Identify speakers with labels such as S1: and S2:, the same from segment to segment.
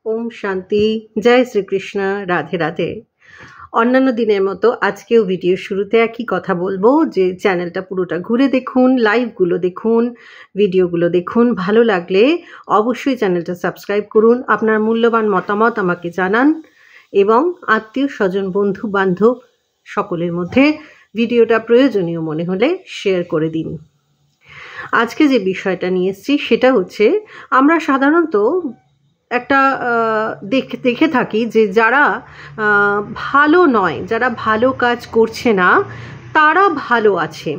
S1: ওম শান্তি। জয় শ্রীকৃষ্ণ। রাধে রাধে। অন্যান্য দিনের মতো আজকেও ভিডিও শুরুতে একই কথা বলবো যে চ্যানেলটা পুরোটা ঘুরে দেখুন, লাইভগুলো দেখুন, ভিডিওগুলো দেখুন। ভালো লাগলে অবশ্যই চ্যানেলটা সাবস্ক্রাইব করুন, আপনার মূল্যবান মতামত আমাকে জানান এবং আত্মীয় স্বজন বন্ধু বান্ধব সকলের মধ্যে ভিডিওটা প্রয়োজনীয় মনে হলে শেয়ার করে দিন। আজকে যে বিষয়টা নিয়ে এসেছি সেটা হচ্ছে, আমরা সাধারণত একটা দেখে থাকি যে যারা ভালো নয়, যারা ভালো কাজ করছে না তারা ভালো আছে,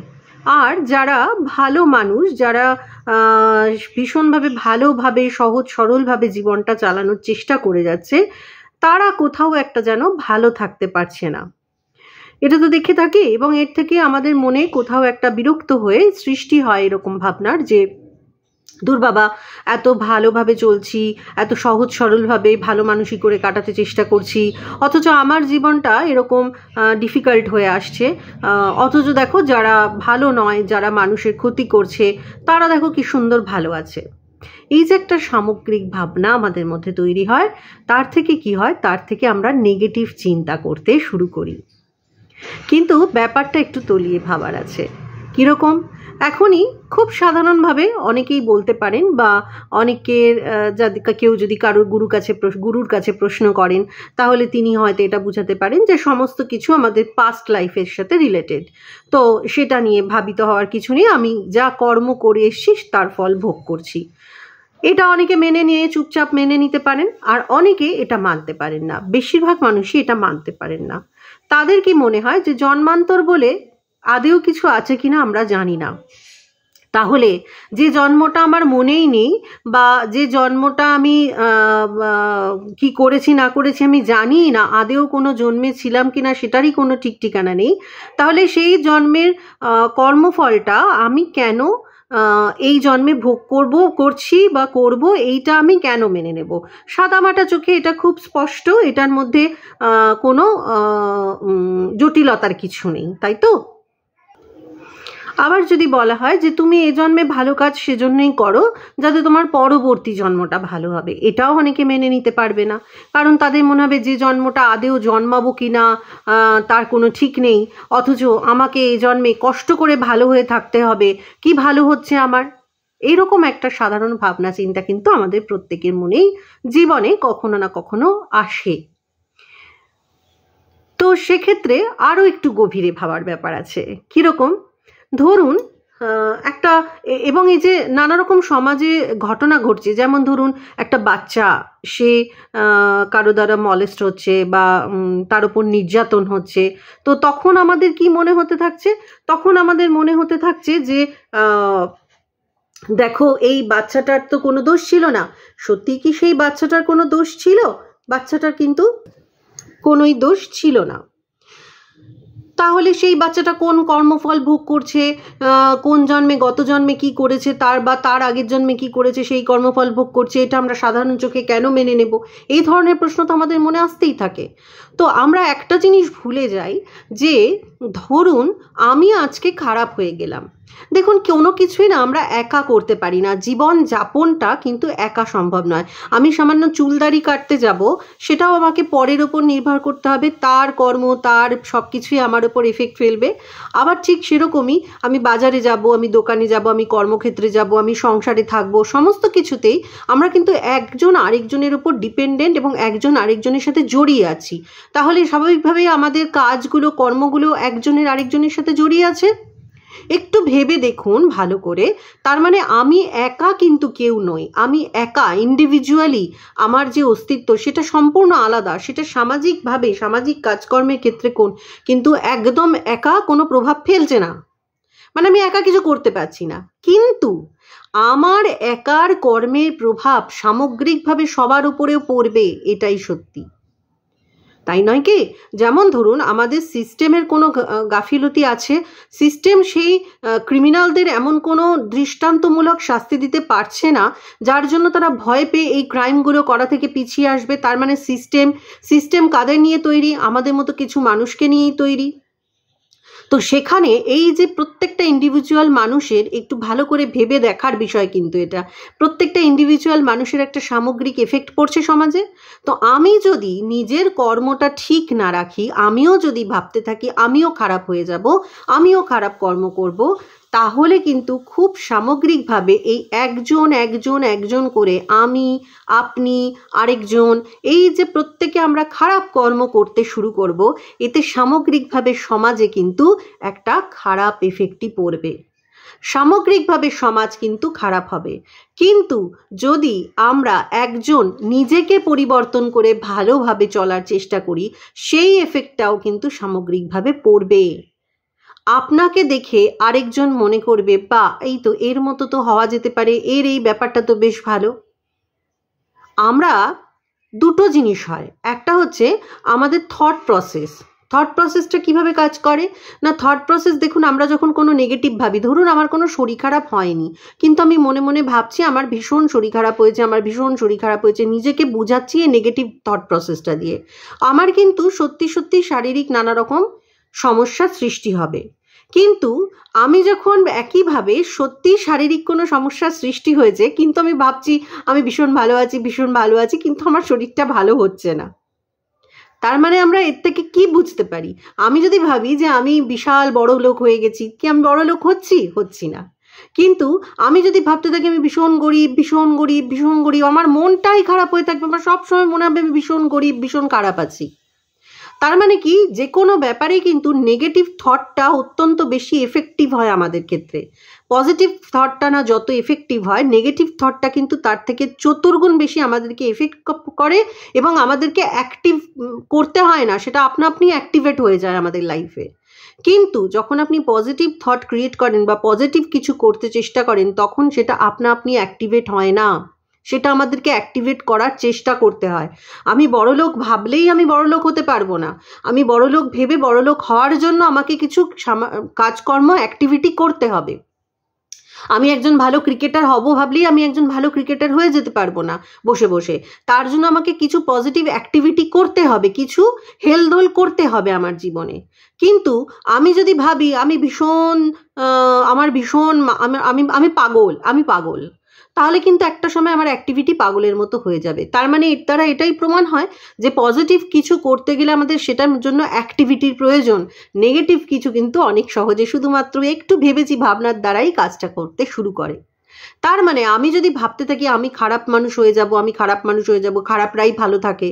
S1: আর যারা ভালো মানুষ, যারা ভীষণভাবে ভালোভাবে সহজ সরলভাবে জীবনটা চালানোর চেষ্টা করে যাচ্ছে, তারা কোথাও একটা যেন ভালো থাকতে পারছে না। এটা তো দেখে থাকি এবং এর থেকে আমাদের মনে কোথাও একটা বিরক্ত হয়ে সৃষ্টি হয় এরকম ভাবনার যে দূর বাবা, এত ভালোভাবে চলছি, এত সহজ সরলভাবে ভালো মানুষই করে কাটাতে চেষ্টা করছি, অথচ আমার জীবনটা এরকম ডিফিকাল্ট হয়ে আসছে। অথচ দেখো যারা ভালো নয়, যারা মানুষের ক্ষতি করছে, তারা দেখো কি সুন্দর ভালো আছে। এই যে একটা সামগ্রিক ভাবনা আমাদের মধ্যে তৈরি হয়, তার থেকে কি হয়, তার থেকে আমরা নেগেটিভ চিন্তা করতে শুরু করি। কিন্তু ব্যাপারটা একটু তলিয়ে ভাবার আছে। কীরকম? এখনই খুব সাধারণভাবে অনেকেই বলতে পারেন, বা অনেকের কেউ যদি গুরুর কাছে প্রশ্ন করেন, তাহলে তিনি হয়তো এটা বুঝাতে পারেন যে সমস্ত কিছু আমাদের পাস্ট লাইফের সাথে রিলেটেড, তো সেটা নিয়ে ভাবিত হওয়ার কিছু নেই, আমি যা কর্ম করে এসছি তার ফল ভোগ করছি। এটা অনেকে মেনে নিয়ে চুপচাপ মেনে নিতে পারেন, আর অনেকে এটা মানতে পারেন না। বেশিরভাগ মানুষই এটা মানতে পারেন না। তাদের কি মনে হয় যে জন্মান্তর বলে আদেও কিছু আছে কিনা আমরা জানি না, তাহলে যে জন্মটা আমার মনেই নেই, বা যে জন্মটা আমি কি করেছি না করেছি আমি জানি না, আদেও কোনো জন্মে ছিলাম কিনা সেটারই কোনো ঠিক ঠিকানা নেই, তাহলে সেই জন্মের কর্মফলটা আমি কেন এই জন্মে ভোগ করছি বা করব, এইটা আমি কেন মেনে নেব? সাদামাটা চোখে এটা খুব স্পষ্ট, এটার মধ্যে কোনো জটিলতার কিছু নেই, তাই তো? আবার যদি বলা হয় যে তুমি এই জন্মে ভালো কাজ সেজন্যই করো যাতে তোমার পরবর্তী জন্মটা ভালো হবে, এটাও অনেকে মেনে নিতে পারবে না। কারণ তাদের মনে হবে যে জন্মটা আদেও জন্মাবো কিনা তার কোনো ঠিক নেই, অথচ আমাকে এই জন্মে কষ্ট করে ভালো হয়ে থাকতে হবে, কি ভালো হচ্ছে আমার? এইরকম একটা সাধারণ ভাবনা চিন্তা কিন্তু আমাদের প্রত্যেকের মনেই জীবনে কখনো না কখনো আসে। তো সেক্ষেত্রে আরও একটু গভীরে ভাবার ব্যাপার আছে। কীরকম? ধরুন একটা, এবং এই যে নানা রকম সমাজে ঘটনা ঘটছে, যেমন ধরুন একটা বাচ্চা, সে কারো দ্বারা মলেস্ট হচ্ছে বা তার উপর নির্যাতন হচ্ছে, তো তখন আমাদের কি মনে হতে থাকছে? তখন আমাদের মনে হতে থাকছে যে দেখো এই বাচ্চাটার তো কোনো দোষ ছিল না। সত্যি কি সেই বাচ্চাটার কোনো দোষ ছিল? বাচ্চাটার কিন্তু কোনোই দোষ ছিল না। তাহলে সেই বাচ্চাটা কোন কর্মফল ভোগ করছে, কোন জন্মে, গত জন্মে কি করেছে, তার আগের জন্মে কি করেছে সেই কর্মফল ভোগ করছে, এটা আমরা সাধারণ চোখে কেন মেনে নেব? এই ধরনের প্রশ্ন তো আমাদের মনে আসতেই থাকে। তো আমরা একটা জিনিস ভুলে যাই যে ধরুন আমি আজকে খারাপ হয়ে গেলাম, দেখুন কোনো কিছুই না আমরা একা করতে পারি না, জীবন যাপনটা কিন্তু একা সম্ভব নয়। আমি সামান্য চুলদাড়ি কাটতে যাব, সেটাও আমাকে পরের ওপর নির্ভর করতে হবে, তার কর্ম, তার সব কিছুই আমার ওপর এফেক্ট ফেলবে। আবার ঠিক সেরকমই আমি বাজারে যাব, আমি দোকানে যাব, আমি কর্মক্ষেত্রে যাব, আমি সংসারে থাকবো, সমস্ত কিছুতেই আমরা কিন্তু একজন আরেকজনের উপর ডিপেন্ডেন্ট এবং একজন আরেকজনের সাথে জড়িয়ে আছি। তাহলে স্বাভাবিকভাবেই আমাদের কাজগুলো, কর্মগুলো একজনের আরেকজনের সাথে জড়িয়ে আছে। একটু ভেবে দেখুন ভালো করে, তার মানে আমি একা কিন্তু কেউ নই, আমি একা ইন্ডিভিজুয়ালি আমার যে অস্তিত্ব সেটা সম্পূর্ণ আলাদা, সেটা সামাজিকভাবে সামাজিক কাজকর্মের ক্ষেত্রে কিন্তু একদম একা কোনো প্রভাব ফেলছে না, মানে আমি একা কিছু করতে পারছি না, কিন্তু আমার একার কর্মের প্রভাব সামগ্রিকভাবে সবার উপরেও পড়বে, এটাই সত্যি, তাই নয় কি? যেমন ধরুন আমাদের সিস্টেমের কোনো গাফিলতি আছে, সিস্টেম সেই ক্রিমিনালদের এমন কোনো দৃষ্টান্তমূলক শাস্তি দিতে পারছে না যার জন্য তারা ভয় পেয়ে এই ক্রাইমগুলো করা থেকে পিছিয়ে আসবে। তার মানে সিস্টেম কাদের নিয়ে তৈরি? আমাদের মতো কিছু মানুষকে নিয়েই তৈরি। তো সেখানে এই যে প্রত্যেকটা ইন্ডিভিজুয়াল মানুষের একটু ভালো করে ভেবে দেখার বিষয়, কিন্তু এটা প্রত্যেকটা ইন্ডিভিজুয়াল মানুষের একটা সামগ্রিক এফেক্ট পড়ছে সমাজে। তো আমি যদি নিজের কর্মটা ঠিক না রাখি, আমিও যদি ভাবতে থাকি আমিও খারাপ হয়ে যাব, আমিও খারাপ কর্ম করব, তাহলে কিন্তু খুব সামগ্রিকভাবে এই একজন একজন একজন করে, আমি, আপনি, আরেকজন, এই যে প্রত্যেকে আমরা খারাপ কর্ম করতে শুরু করব, এতে সামগ্রিকভাবে সমাজে কিন্তু একটা খারাপ এফেক্টই পড়বে, সামগ্রিকভাবে সমাজ কিন্তু খারাপ হবে। কিন্তু যদি আমরা একজন নিজেকে পরিবর্তন করে ভালোভাবে চলার চেষ্টা করি, সেই এফেক্টটাও কিন্তু সামগ্রিকভাবে পড়বে। আপনাকে দেখে আরেকজন মনে করবে, বা এই তো এর মতো তো হওয়া যেতে পারে, এর এই ব্যাপারটা তো বেশ ভালো। আমরা দুটো জিনিস হয়, একটা হচ্ছে আমাদের থট প্রসেসটা কিভাবে কাজ করে না, থট প্রসেস দেখুন, আমরা যখন কোনো নেগেটিভ ভাবি, ধরুন আমার কোনো শরীর খারাপ হয়নি, কিন্তু আমি মনে মনে ভাবছি আমার ভীষণ শরীর খারাপ হয়েছে, আমার ভীষণ শরীর খারাপ হয়েছে, নিজেকে বোঝাচ্ছি এই নেগেটিভ থট প্রসেসটা দিয়ে, আমার কিন্তু সত্যি সত্যি শারীরিক নানা রকম সমস্যার সৃষ্টি হবে। কিন্তু আমি যখন একইভাবে সত্যি শারীরিক কোনো সমস্যার সৃষ্টি হয়েছে, কিন্তু আমি ভাবছি আমি ভীষণ ভালো আছি, কিন্তু আমার শরীরটা ভালো হচ্ছে না, তার মানে আমরা এর থেকে কি বুঝতে পারি? আমি যদি ভাবি যে আমি বিশাল বড় লোক হয়ে গেছি, কি আমি বড় লোক হচ্ছি না। কিন্তু আমি যদি ভাবতে থাকি আমি ভীষণ গরিব, আমার মনটাই খারাপ হয়ে থাকবে, আমার সবসময় মনে হবে আমি ভীষণ গরিব, ভীষণ খারাপ আছি। তার মানে কি, যে কোনো ব্যাপারে কিন্তু নেগেটিভ থটটা অত্যন্ত বেশি এফেক্টিভ হয় আমাদের ক্ষেত্রে। পজিটিভ থটটা না যত এফেক্টিভ হয়, নেগেটিভ থটটা কিন্তু তার থেকে চতুর্গুণ বেশি আমাদেরকে এফেক্ট করে, এবং আমাদেরকে অ্যাক্টিভ করতে হয় না, সেটা আপনা আপনি অ্যাক্টিভেট হয়ে যায় আমাদের লাইফে। কিন্তু যখন আপনি পজিটিভ থট ক্রিয়েট করেন বা পজিটিভ কিছু করতে চেষ্টা করেন, তখন সেটা আপনা আপনি অ্যাক্টিভেট হয় না, সেটা আমাদেরকে অ্যাক্টিভেট করার চেষ্টা করতে হয়। আমি বড়লোক ভাবলেই আমি বড়লোক হতে পারবো না, আমি বড়লোক ভেবে বড়লোক হওয়ার জন্য আমাকে কিছু কাজকর্ম অ্যাক্টিভিটি করতে হবে। আমি একজন ভালো ক্রিকেটার হব ভাবলেই আমি একজন ভালো ক্রিকেটার হয়ে যেতে পারবো না বসে বসে, তার জন্য আমাকে কিছু পজিটিভ অ্যাক্টিভিটি করতে হবে, কিছু হেলদোল করতে হবে আমার জীবনে। কিন্তু আমি যদি ভাবি আমি ভীষণ আমি পাগল, তাহলে কিন্তু একটা সময় আমার অ্যাক্টিভিটি পাগলের মতো হয়ে যাবে। তার মানে এর দ্বারা এটাই প্রমাণ হয় যে পজিটিভ কিছু করতে গেলে আমাদের সেটার জন্য অ্যাক্টিভিটির প্রয়োজন, নেগেটিভ কিছু কিন্তু অনেক সহজে শুধুমাত্র একটু ভেবেছি ভাবনার দ্বারাই কাজটা করতে শুরু করে। তার মানে আমি যদি ভাবতে থাকি আমি খারাপ মানুষ হয়ে যাব, খারাপরাই ভালো থাকে,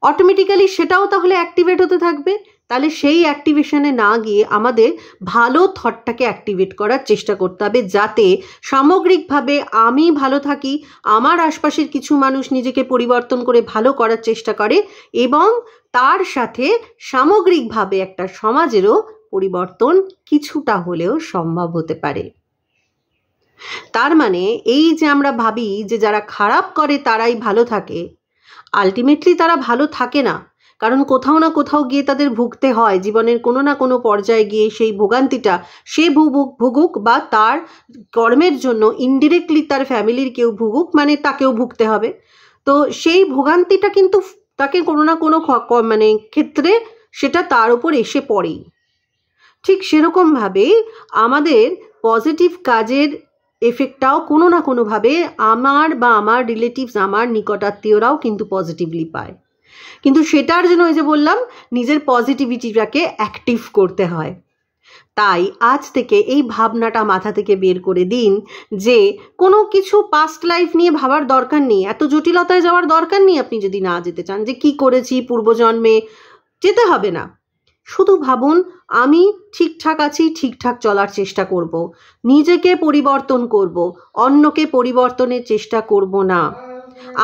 S1: অটোমেটিক্যালি সেটাও তাহলে অ্যাক্টিভেট হতে থাকবে। তাহলে সেই অ্যাক্টিভেশনে না গিয়ে আমাদের ভালো থটটাকে অ্যাক্টিভেট করার চেষ্টা করতে হবে, যাতে সামগ্রিকভাবে আমি ভালো থাকি, আমার আশপাশের কিছু মানুষ নিজেকে পরিবর্তন করে ভালো করার চেষ্টা করে, এবং তার সাথে সামগ্রিকভাবে একটা সমাজেরও পরিবর্তন কিছুটা হলেও সম্ভব হতে পারে। তার মানে এই যে আমরা ভাবি যে যারা খারাপ করে তারাই ভালো থাকে, আলটিমেটলি তারা ভালো থাকে না, কারণ কোথাও না কোথাও গিয়ে তাদের ভুগতে হয়, জীবনের কোনো না কোনো পর্যায়ে গিয়ে সেই ভোগান্তিটা সে ভুগুক বা তার কর্মের জন্য ইনডিরেক্টলি তার ফ্যামিলির কেউ ভুগুক, মানে তাকেও ভুগতে হবে। তো সেই ভোগান্তিটা কিন্তু তাকে কোনো না কোনো ক্ষেত্রে সেটা তার উপর এসে পড়েই। ঠিক সেরকমভাবে আমাদের পজিটিভ কাজের এফেক্টটাও কোনো না কোনোভাবে আমার বা আমার রিলেটিভস, আমার নিকটাত্মীয়রাও কিন্তু পজিটিভলি পায়। কিন্তু সেটার জন্য ওই যে বললাম, নিজের পজিটিভিটিটাকে অ্যাক্টিভ করতে হয়। তাই আজ থেকে এই ভাবনাটা মাথা থেকে বের করে দিন যে কোনো কিছু পাস্ট লাইফ নিয়ে ভাবার দরকার নেই, এত জটিলতায় যাওয়ার দরকার নেই। আপনি যদি না যেতে চান যে কি করেছি পূর্বজন্মে, যেতে হবে না। শুধু ভাবুন আমি ঠিকঠাক আছি, ঠিকঠাক চলার চেষ্টা করব, নিজেকে পরিবর্তন করব, অন্যকে পরিবর্তনের চেষ্টা করব না।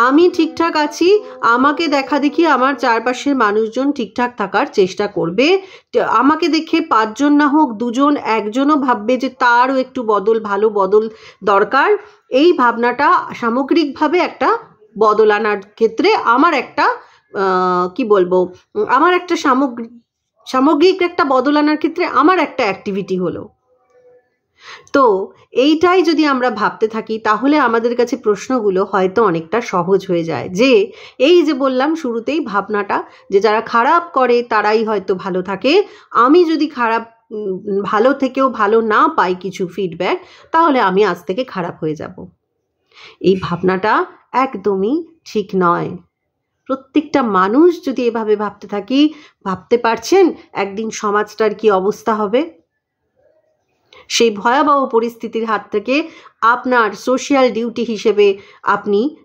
S1: আমি ঠিকঠাক আছি, আমাকে দেখা দেখি আমার চারপাশের মানুষজন ঠিকঠাক থাকার চেষ্টা করবে, আমাকে দেখে 5 জন না হোক 2 জন, একজনও ভাববে যে তারও একটু ভালো বদল দরকার। এই ভাবনাটা সামগ্রিকভাবে একটা বদল আনার ক্ষেত্রে আমার একটা আমার একটা সামগ্রিক একটা বদল আনার ক্ষেত্রে আমার একটা অ্যাক্টিভিটি হলো। তো এইটাই যদি আমরা ভাবতে থাকি তাহলে আমাদের কাছে প্রশ্নগুলো হয়তো অনেকটা সহজ হয়ে যায়। যে এই যে বললাম শুরুতেই ভাবনাটা যে যারা খারাপ করে তারাই হয়তো ভালো থাকে, আমি যদি খারাপ ভালো থেকেও ভালো না পাই কিছু ফিডব্যাক, তাহলে আমি আজ থেকে খারাপ হয়ে যাব। এই ভাবনাটা একদমই ঠিক নয়। প্রত্যেকটা মানুষ যদি এভাবে ভাবতে থাকি, ভাবতে পারছেন একদিন সমাজটার কি অবস্থা হবে? সেই ভয়াবহ পরিস্থিতির হাত থেকে আপনার সোশ্যাল ডিউটি হিসেবে আপনি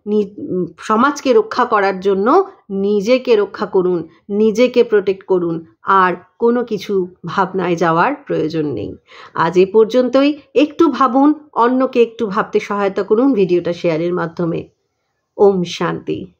S1: সমাজকে রক্ষা করার জন্য নিজেকে রক্ষা করুন, নিজেকে প্রোটেক্ট করুন, আর কোনো কিছু ভাবনায় যাওয়ার প্রয়োজন নেই। আজ এ পর্যন্তই। একটু ভাবুন, অন্যকে একটু ভাবতে সহায়তা করুন ভিডিওটা শেয়ারের মাধ্যমে। ওম শান্তি।